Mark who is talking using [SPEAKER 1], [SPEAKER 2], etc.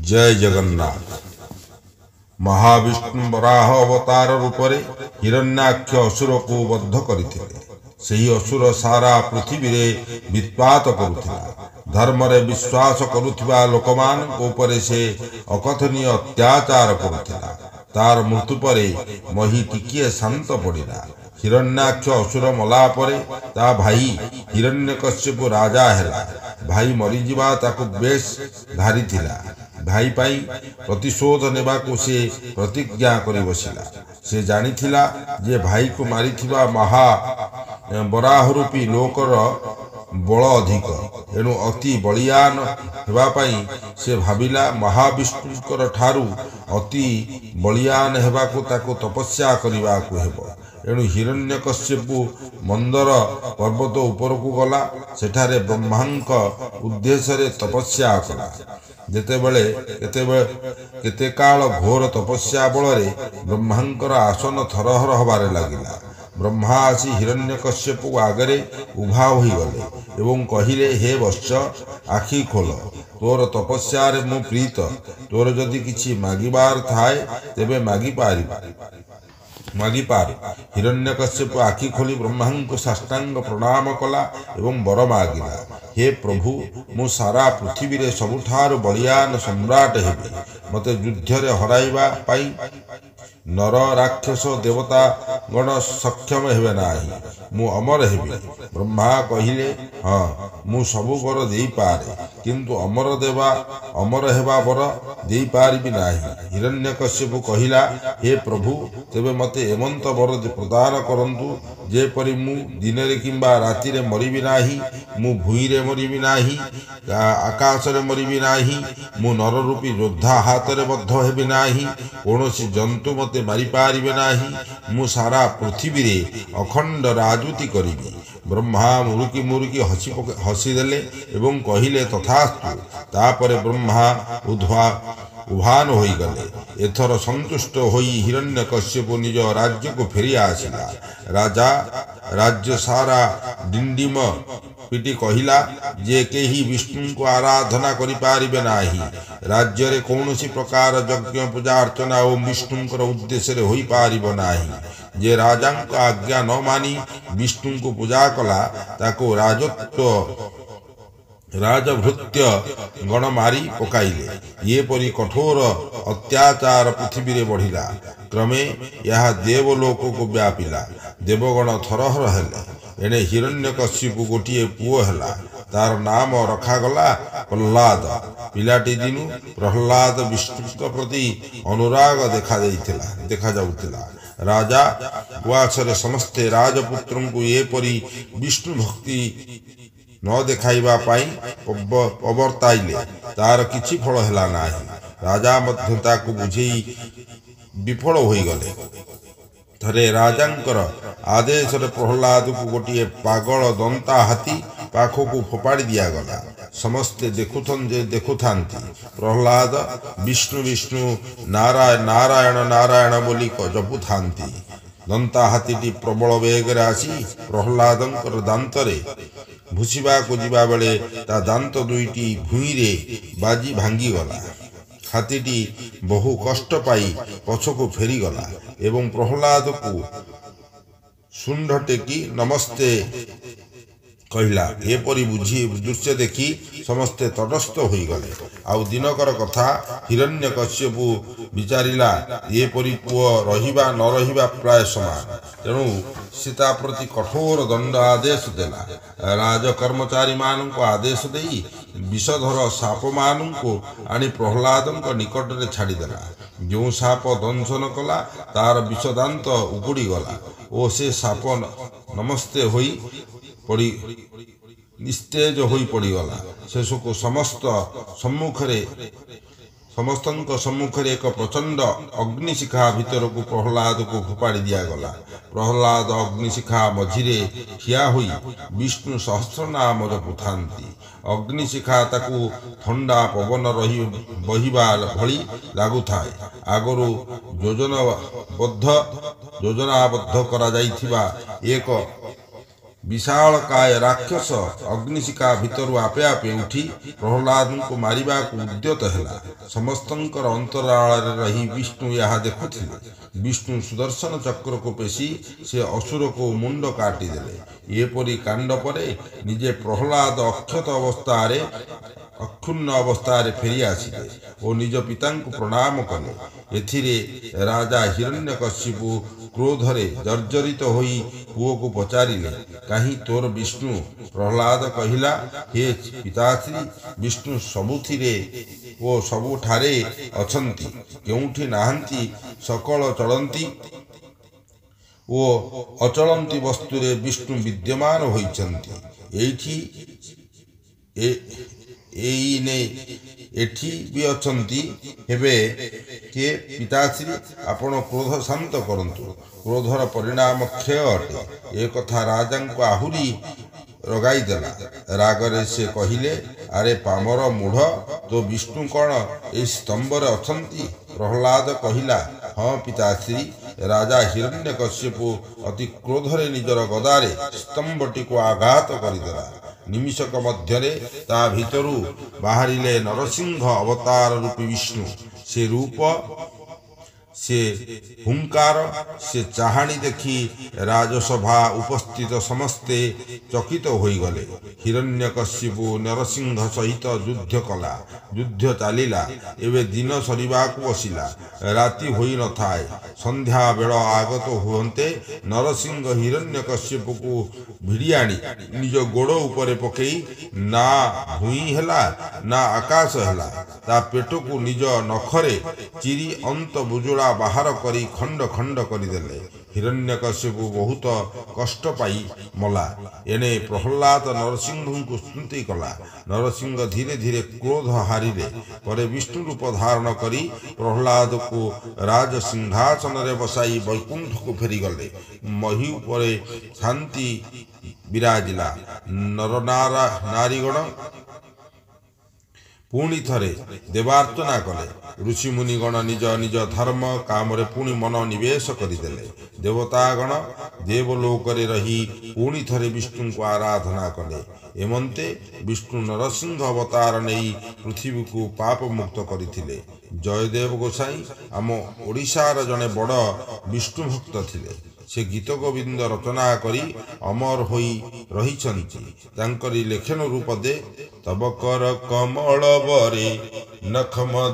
[SPEAKER 1] जय जगन्नाथ। महाविष्णु वराह अवतार रूपरे हिरण्याक्ष असुर को बद्ध करथिले। सेही असुर सारा पृथ्वी रे वित्पात करुथिला। धर्म रे विश्वास करुथिबा लोकमान ऊपर से अकथनीय अत्याचार करुथिला। तार मृत्यु परे मही टिकिए शांत पड़िला। हिरण्याक्ष असुर मला परे ता भाई हिरण्यकश्यप राजा हेला। भाई मरीजिबा ताकु बेश धारी थिला। भाई पाई प्रतिशोध नेबाकु से प्रतिज्ञा करि बसिला। से जानिथिला जे भाई को मारिथिबा महा बराहरूपी लोकर बल अधिक। एणु अति बलियान हेबा पाई से भाविला महाविष्णुकर ठारू अति बलियान हेबाकु ताकु तपस्या करिबाकु हेबो। एणु हिरण्यकश्यपु मंदर पर्वत उपरकू गला। सेठारे ब्रह्मांक उद्देश्य तपस्या कला। जेतेबेले केते काल घोर तपस्या बल ब्रह्मांकर आसन थरहर हबारे लागिला। ब्रह्मा आसी हिरण्यकश्यपु आगरे उभा होई गले एवं कहिले, हे वत्स आखि खोल, तोर तपस्या रे मु प्रीत। तोर जदि किछि मागिबार थाए तेबे मागी पार। हिरण्यकश्यप आखि खोली ब्रह्मा को साष्टांग प्रणाम कला एवं वर मागिला। हे प्रभु, मु सारा पृथ्वी रे सबुठार बलियान सम्राट हेबी। मते युद्ध रे हराइबा पाई नर राक्षस देवता गण सक्षम हेबे नाही। मु अमर हेबी। ब्रह्मा कहिले, हाँ मु सबु वर देई पारे, किंतु अमर हेबा वर देई पारिबि नाही। हिरण्यकश्यप कहिला, हे प्रभु, तेबे मते एमंत वर प्रदान करंतु जेपरि मु दिन रे किंबा राति रे मरिबि नाही। मु भूई रे मरिबि नाही, आकाश रे मरिबि नाही। मु नर रूपी योद्धा हाथ रे बद्ध हेबि नाही। कोनोसी जंतु मते मारि पारिबे नाही। मु सारा पृथ्वी रे अखंड राजूति करिबि। ब्रह्मा मुरुकी हसी देले एवं कहिले, तथास्तु। तापरे ब्रह्मा उभान होई गले। एथर संतुष्ट होई हिरण्यकश्यप निज राज्य को फेरी आसिला। राजा राज्य सारा डिंडिम पिटी कहिला जे केही विष्णु को आराधना करि पारिबे नाही। राज्य रे कौनसी प्रकार यज्ञ पूजा अर्चना और विष्णुकर उद्देश्य रे होई पारिबो नाही। जे राजा को आज्ञा न मानी विष्णु को पूजा कला ताको राजभृत्य गण मारी पकाइले। ये परी कठोर अत्याचार पृथ्वी रे बढ़िला। क्रमे यह देवलोक को व्यापिला। देवगण थरहर हेले। एणे हिरण्यकश्यप गोटिए पुओ हेला। तार नाम रखागला प्रह्लाद। पिलाटी दिनु प्रह्लाद विष्णु प्रति अनुराग देखा जाउथिला। राजा उवासरे समस्ते राजपुत्रं को ये परी विष्णु भक्ति न देखाइबा पाई अवर्ताइले। तार किछि फल हेला नाही। राजा मध्य ताकु बुझेई विफल होई गले। थरे राजांकर आदेश रे प्रह्लाद को गोटिए पागल दंता हाथी पाखकू फोपाड़ी दिया गला। समस्ते देखुथांती प्रह्लाद विष्णु विष्णु नारायण नारायण नारायण बोली जपुथांती। दंता हाथीटी प्रबल वेगरे आसी प्रह्लादंकर दांतरे भूषिबा को जिबा बेले ता दांत दुईटी भूई रे बाजी भांगी गला। हाथीटी बहु कष्ट पाई पछको फेरी गला एवं प्रह्लाद को सुंड टेकी नमस्ते कहिला। एपरी बुझी दृश्य देखी समस्ते तटस्थ होई गले। आउ दिनकर कथा हिरण्यकश्यपु विचारिला, एपरी पुओ रहिबा न रहिबा प्राय समान। तेणु सीता प्रति कठोर दंड आदेश देला। राज कर्मचारी मानक आदेश देई विषधर साप मानक आनी प्रह्लादंक निकट रे छाड़ी देला। जो साप दंशन कला तार विषदांत उकुड़ी गला ओ से साप नमस्ते होई पड़ी निस्तेज होई पड़ीगला। शेष को समस्त सम्मुखरे एक प्रचंड अग्निशिखा भीतर को प्रह्लाद को फोपाड़ी दिया गला। प्रह्लाद अग्निशिखा मझिरे ठिया होई विष्णु सहस्र नाम जपुथांती। अग्निशिखा ताकू ठंडा पवन रही बहिबा भली लागुथाए। आगरू योजनाबद्ध करा जाइथिबा एक विशालकाय राक्षस अग्निशिखा भितर आपे आपे उठी प्रहलाद को मारिबा को उद्यत हेला। समस्तंकर अंतराल रही विष्णु यह देखुथिले। विष्णु सुदर्शन चक्र को पेशी से असुर को मुंड काटिदेले। एपरी कांड परे निजे प्रहलाद अक्षुण्ण अवस्था फेरी आसिले और निज पिता को प्रणाम कले। एथिरे राजा हिरण्यकशिपु क्रोधरे जर्जरित होई पुओ को पचारिले, कहीं तोर विष्णु? प्रहलाद कहिला, हे पिताश्री, विष्णु सबुथिरे ओ सबुठारे अछंती, केउठी नाहंती। सकल चलंती ओ अचलंती वस्तुरे विष्णु विद्यमान होइछंती। एठी भी अछंती हेबे के पिताश्री आपण क्रोध शांत करंतु। क्रोधर परिणाम क्षय अटे। एक कथा राजा को आहुरी रगाई देला। रागरे से कहिले, अरे पामर मूढ़, तो विष्णु कौन ए स्तंभर अछंती? प्रहलाद कहिला, हाँ पिताश्री। राजा हिरण्यकश्यपु अति क्रोधरे निजर गदारे स्तंभटी को आघात करिदेला। निमिषक मध्यरे ता भितरु बाहरिले नरसिंह अवतार रूपी विष्णु। से रूप, से हुंकार, से चाहाणी देखी राजसभा उपस्थित समस्ते चकित होईगले। हिरण्यकशिपु नरसिंह सहित युद्ध कला। युद्ध चलिला। एवं दिन सरिबाकु बसिला। राति होई न थाए। संध्या बेल आगत हुंते नरसिंह हिरण्यकशिपु को भिड़ी आनी निज गोड़ उपरे पकई ना भूई हेला ना आकाश हेला। ता पेट को निज नखरे चिरी अंत बुजुड़ा बाहर करी खंड खंड करदेले। हिरण्यकशिपु बहुत कष्ट पाई मला। एने प्रहलाद नरसिंह को स्तुति कला। नरसिंह धीरे धीरे क्रोध हारिले। परे विष्णु रूप धारण करी प्रहलाद को राज सिंहासन रे बसाई वैकुंठ को फेरी गले। मही उपरे शांति विराजिला। नर नारीगण पुणी थरे देवार्चना कले। ऋषि मुनिगण निज निज धर्म काम पुणी मन निवेश करदेले। देवतागण देवलोकरे रही पुणी थरे विष्णु को आराधना कले। एमंते विष्णु नरसिंह अवतार नहीं पृथ्वी को पाप मुक्त करथिले। जयदेव गोसाई आम ओडिशार जने बड़ विष्णु भक्त थिले। से गीत गोविंद रचना करी अमर होई रहिछंती। तांकरी लेखन रूप दे तब कर कमल बरे नखम